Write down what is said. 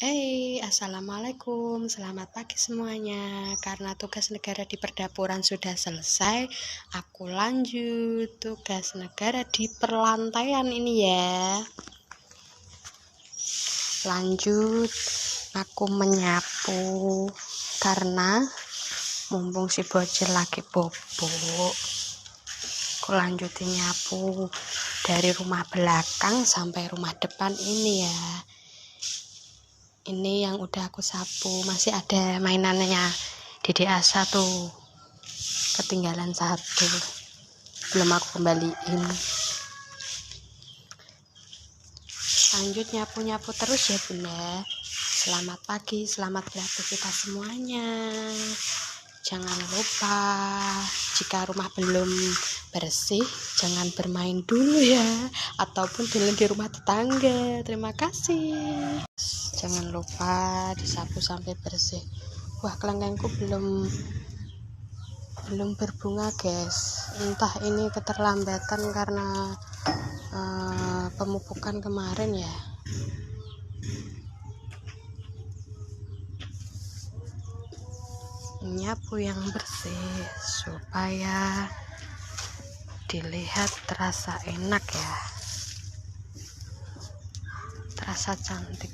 Assalamualaikum, selamat pagi semuanya. Karena tugas negara di perdapuran sudah selesai, aku lanjut tugas negara di perlantaian ini ya. Lanjut, aku menyapu karena mumpung si bocil lagi bobo. Aku lanjutin nyapu dari rumah belakang sampai rumah depan ini ya. Ini yang udah aku sapu, masih ada mainannya Dede Asa tuh, ketinggalan satu, belum aku kembaliin. Lanjut nyapu-nyapu terus ya bunda. Selamat pagi, selamat beraktivitas semuanya. Jangan lupa jika rumah belum bersih, jangan bermain dulu ya, ataupun dulu di rumah tetangga. Terima kasih. Jangan lupa disapu sampai bersih. Wah, kelengkengku belum berbunga guys, entah ini keterlambatan karena pemupukan kemarin ya. Nyapu yang bersih supaya dilihat terasa enak ya, terasa cantik.